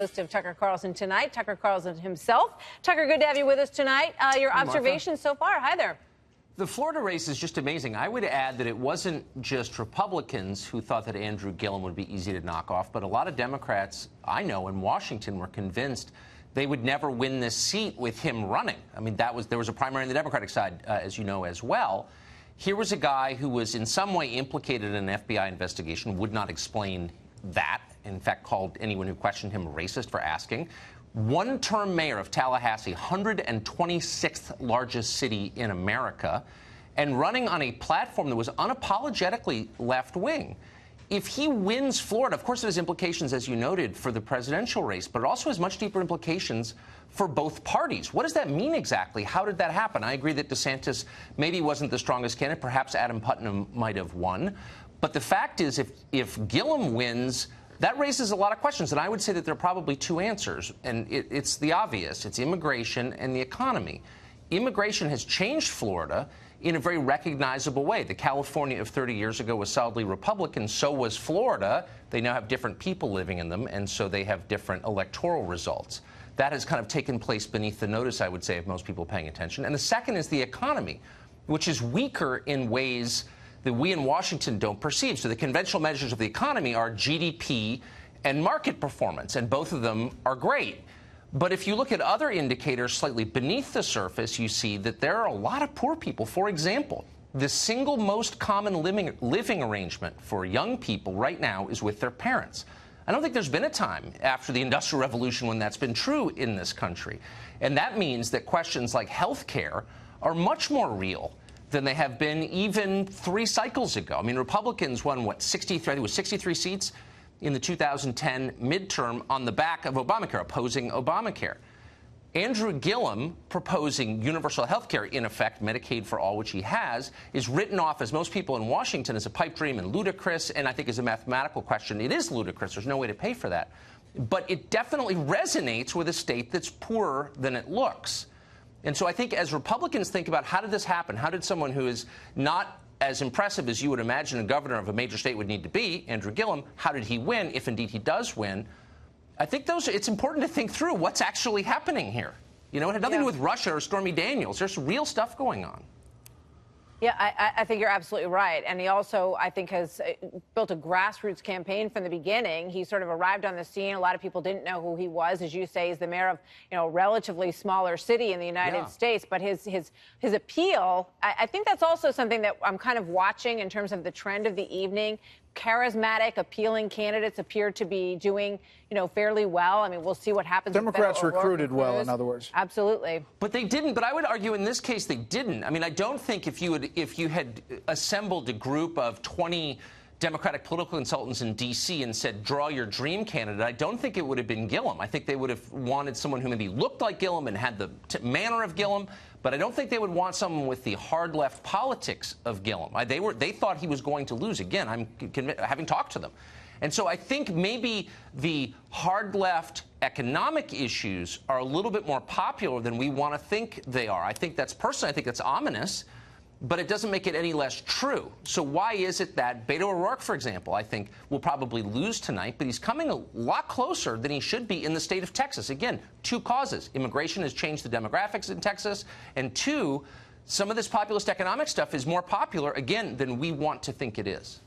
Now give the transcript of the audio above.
Host of Tucker Carlson Tonight, Tucker Carlson himself. Tucker, good to have you with us tonight. Your observations so far. Hi there. The Florida race is just amazing. I would add that it wasn't just Republicans who thought that Andrew Gillum would be easy to knock off, but a lot of Democrats I know in Washington were convinced they would never win this seat with him running. I mean, there was a primary on the Democratic side, as you know, as well. Here was a guy who was in some way implicated in an FBI investigation, would not explain that. In fact, called anyone who questioned him racist for asking. One-term mayor of Tallahassee, 126th largest city in America, and running on a platform that was unapologetically left-wing. If he wins Florida, of course, it has implications, as you noted, for the presidential race, but it also has much deeper implications for both parties. What does that mean exactly? How did that happen? I agree that DeSantis maybe wasn't the strongest candidate. Perhaps Adam Putnam might have won. But the fact is, if Gillum wins, that raises a lot of questions, and I would say that there are probably two answers, and it's the obvious. It's immigration and the economy. Immigration has changed Florida in a very recognizable way. The California of 30 years ago was solidly Republican, so was Florida. They now have different people living in them, and so they have different electoral results. That has kind of taken place beneath the notice, I would say, of most people paying attention. And the second is the economy, which is weaker in ways that we in Washington don't perceive. So the conventional measures of the economy are GDP and market performance, and both of them are great. But if you look at other indicators slightly beneath the surface, you see that there are a lot of poor people. For example, the single most common living arrangement for young people right now is with their parents. I don't think there's been a time after the Industrial Revolution when that's been true in this country. And that means that questions like health care are much more real than they have been even 3 cycles ago. I mean, Republicans won, what, 63, I think it was 63 seats in the 2010 midterm on the back of Obamacare, opposing Obamacare. Andrew Gillum, proposing universal health care, in effect, Medicaid for all, which he has, is written off, as most people in Washington, as a pipe dream and ludicrous, and I think as a mathematical question, it is ludicrous. There's no way to pay for that. But it definitely resonates with a state that's poorer than it looks. And so I think as Republicans think about how did this happen, how did someone who is not as impressive as you would imagine a governor of a major state would need to be, Andrew Gillum, how did he win, if indeed he does win? I think it's important to think through what's actually happening here. You know, it had nothing to do with Russia or Stormy Daniels. There's real stuff going on. Yeah, I think you're absolutely right. And he also, I think, has built a grassroots campaign from the beginning. He sort of arrived on the scene. A lot of people didn't know who he was. As you say, he's the mayor of, a relatively smaller city in the United States. But his appeal, I think that's also something that I'm kind of watching in terms of the trend of the evening. Charismatic, appealing candidates appear to be doing, fairly well. I mean, we'll see what happens. Democrats recruited well, in other words. Absolutely. But they didn't. But I would argue in this case they didn't. I mean, I don't think if you had assembled a group of 20 Democratic political consultants in D.C. and said, draw your dream candidate, I don't think it would have been Gillum. I think they would have wanted someone who maybe looked like Gillum and had the manner of Gillum, but I don't think they would want someone with the hard left politics of Gillum. They thought he was going to lose. Again, I'm having talked to them. And so I think maybe the hard left economic issues are a little bit more popular than we want to think they are. I think that's ominous. But it doesn't make it any less true. So why is it that Beto O'Rourke, for example, I think will probably lose tonight, but he's coming a lot closer than he should be in the state of Texas? Again, 2 causes. Immigration has changed the demographics in Texas. And 2, some of this populist economic stuff is more popular, again, than we want to think it is.